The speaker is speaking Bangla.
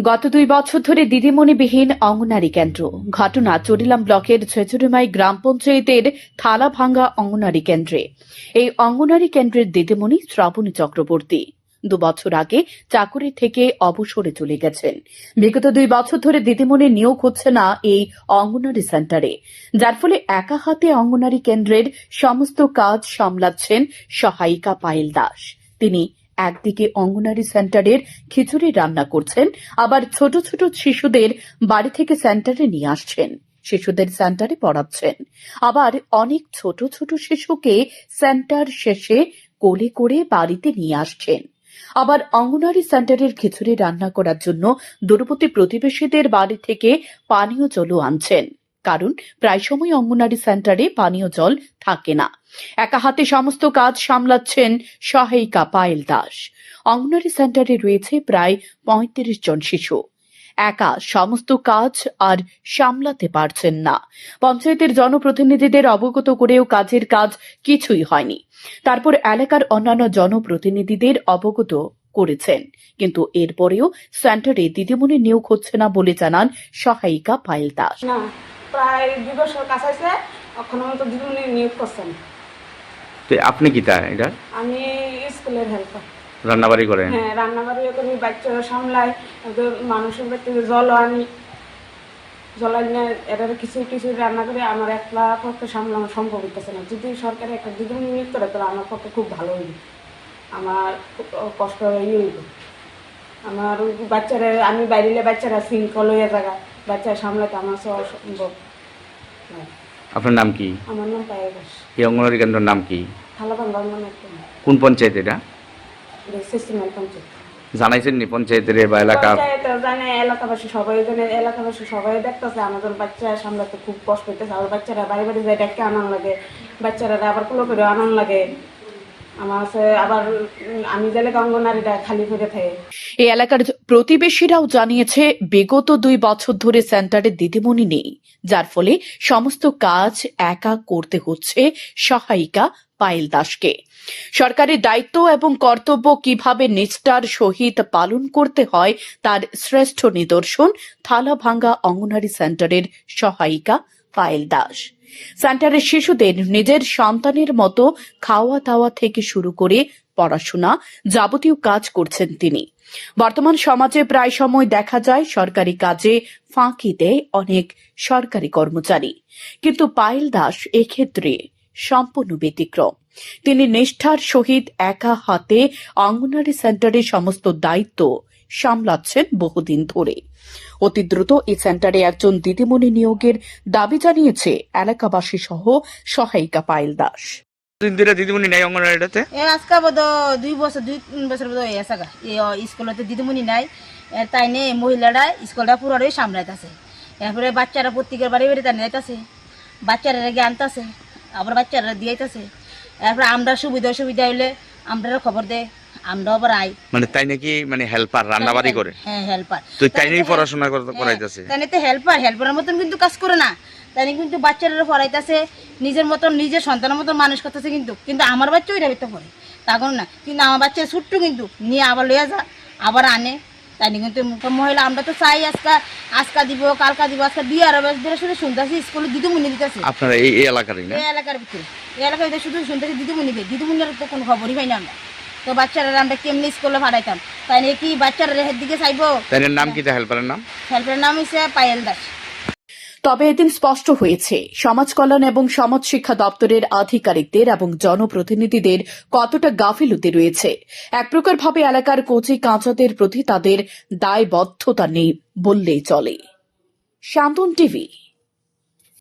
গত 2 বছর ধরে দিদিমণিবিহীন অঙ্গনারী কেন্দ্র। ঘটনা চরিলাম ব্লকের ছেচুরিমাই গ্রাম পঞ্চায়েতের থালাভাঙ্গা অঙ্গনারী কেন্দ্রে। এই অঙ্গনারী কেন্দ্রের দিদিমণি শ্রাবণী চক্রবর্তী 2 বছর আগে চাকুরি থেকে অবসরে চলে গেছেন। বিগত 2 বছর ধরে দিদিমণির নিয়োগ হচ্ছে না এই অঙ্গনারী সেন্টারে, যার ফলে একা হাতে অঙ্গনারী কেন্দ্রের সমস্ত কাজ সামলাচ্ছেন সহায়িকা পায়েল দাস। তিনি একদিকে অঙ্গনারী সেন্টারের খিচুড়ি রান্না করছেন, আবার ছোট ছোট শিশুদের বাড়ি থেকে সেন্টারে নিয়ে আসছেন, শিশুদের সেন্টারে পড়াচ্ছেন। আবার অনেক ছোট ছোট শিশুকে সেন্টার শেষে কোলে করে বাড়িতে নিয়ে আসছেন। আবার অঙ্গনারী সেন্টারের খিচুড়ি রান্না করার জন্য দূরবর্তী প্রতিবেশীদের বাড়ি থেকে পানীয় জলও আনছেন, কারণ প্রায় সময় অঙ্গনারী সেন্টারে পানীয় জল থাকে না। একা হাতে সমস্ত কাজ সামলাচ্ছেন সহায়িকা পায়েল দাস। অঙ্গনারী সেন্টারে রয়েছে প্রায় 35 জন শিশু। একা সমস্ত কাজ আর সামলাতে পারছেন না। পঞ্চায়েতের জনপ্রতিনিধিদের অবগত করেও কাজের কাজ কিছুই হয়নি। তারপর এলাকার অন্যান্য জনপ্রতিনিধিদের অবগত করেছেন, কিন্তু এরপরেও সেন্টারে দিদিমণি নিয়োগ হচ্ছে না বলে জানান সহায়িকা পায়েল দাস। না, প্রায় 2 বছর কাছাইছে, এখনো তো দিদিমণি নিয়োগ করছেন। তো আপনি কি তা এটা আমি স্কুলের হেল্পার। রান্নাবাড়ি করেন? হ্যাঁ, রান্নাবাড়িও করি, বাচ্চারা সামলাই, ওদের মানুষের বাড়িতে জল আনি, জল আনি এদের কিছু কিছু রান্না করে। আমার একলা পক্ষে সামলানো সম্ভব হইতেছে না। যদি সরকারি একটা দিদিমণি নিয়োগ করে তাহলে আমার পক্ষে খুব ভালো হইবে। আমার খুব কষ্ট হইব। আমার বাচ্চারা, আমি বাইরে বাচ্চারা শৃঙ্খল হয়ে থাকা, বাচ্চা সামলাতে আমার অসম্ভব। আপনার নাম কি? আমার নাম পায়েল দাস। এই অঙ্গনওয়াড়ি কেন্দ্রের নাম কি? থালাভাঙ্গা মানে কোন পঞ্চায়েত এটা? সিস্টেমের পঞ্চায়েত। জানাইছেন নি পঞ্চায়েতের বা এলাকার? পঞ্চায়েত জানে, এলাকাবাসী সবাই জানে, এলাকাবাসী সবাই দেখতেছে আমাদের বাচ্চা সামলাতে খুব কষ্ট হইতেছে। আমার বাচ্চারা বাড়ি বাড়ি যায় ডেকে আনন্দ লাগে, বাচ্চারা আবার কুলো করে আনন্দ লাগে। আমার আবার আমি গেলে অঙ্গনারীরা খালি করে থাকে। এই এলাকার প্রতিবেশীরাও জানিয়েছে বিগত 2 বছর ধরে সেন্টারে দিদিমণি নেই, যার ফলে সমস্ত কাজ একা করতে হচ্ছে সহায়িকা পায়েল দাসকে। সরকারের দায়িত্ব এবং কর্তব্য কিভাবে নিষ্ঠার সহিত পালন করতে হয় তার শ্রেষ্ঠ নিদর্শন থালাভাঙ্গা অঙ্গনারী সেন্টারের সহায়িকা পায়েল দাস। সেন্টারের শিশুদের নিজের সন্তানের মতো খাওয়া দাওয়া থেকে শুরু করে পড়াশোনা যাবতীয় কাজ করছেন তিনি। বর্তমান সমাজে প্রায় সময় দেখা যায় সরকারি কাজে ফাঁকি দেয় অনেক সরকারি কর্মচারী, কিন্তু পায়েল দাস এক্ষেত্রে সম্পূর্ণ ব্যতিক্রম। তিনি নিষ্ঠার সহিত একা হাতে অঙ্গনারী সেন্টারের সমস্ত দায়িত্ব সামলাচ্ছেন বহুদিন ধরে। অতি দ্রুত এই সেন্টারে একজন দিদিমণি নিয়োগের দাবি জানিয়েছে এলাকাবাসী সহ সহায়িকা পায়েল দাস। দিদিমণি নাই অঙ্গনওয়াড়িতে? আজকে বোধ 2 বছর 2-3 বছর বোধ হয়ে গেছে। স্কুলতে দিদিমণি নাই, তাই নিয়ে মহিলারা স্কুলটা পুরোটাই সামলাইতেছে। এরপরে বাচ্চারা প্রত্যেকের বাড়ি বাড়ি টানে যাইতেছে, বাচ্চারা রেগে আনতেছে, আবার বাচ্চারা দিয়ে যাইতেছে। এরপরে আমরা সুবিধা হইলে আমরা খবর দেয়, আমরা আবার আই। মানে তাই নাকি মানে হেল্পার রান্নাবাড়ি করে? হ্যাঁ, হেল্পার। তো তাই নাকি পড়াশোনা করাইতেছে? তাই তো হেল্পারের মতন কিন্তু কাজ করে না, তাই কিন্তু বাচ্চারা পড়াইতেছে, নিজের মতন নিজের সন্তানের মতন মানুষ করতেছে। কিন্তু আমার বাচ্চা ওইটা ভিতরে পড়ে তা করে না, কিন্তু আমার বাচ্চা ছুট্টু কিন্তু নিয়ে আবার লইয়া যা, আবার আনে। তাই কিন্তু মহিলা আমরা তো চাই আজকা দিব, কালকা দিব, আজকে দিয়ে আরো বেশ ধরে শুধু শুনতেছি স্কুলে দিদিমণি দিতেছে। আপনারা এই এলাকারই না? এই এলাকার ভিতরে, এই এলাকার ভিতরে শুধু শুনতেছি দিদিমণির তো কোনো খবরই পাই না আমরা। তো বাচ্চারা আমরা কেমনি স্কুলে পাঠাইতাম, তাই নিয়ে কি বাচ্চারা রেহের দিকে চাইবো? তাই নাম কি? হেল্পারের নাম? হেল্পারের নাম হচ্ছে পায়েল দাস। তবে এদিন স্পষ্ট হয়েছে সমাজ কল্যাণ এবং সমাজ শিক্ষা দপ্তরের আধিকারিকদের এবং জনপ্রতিনিধিদের কতটা গাফিলতি রয়েছে। এক প্রকার ভাবে এলাকার কচি কাঁচাদের প্রতি তাদের দায়বদ্ধতা নেই বললেই চলে। শান্তন টিভি।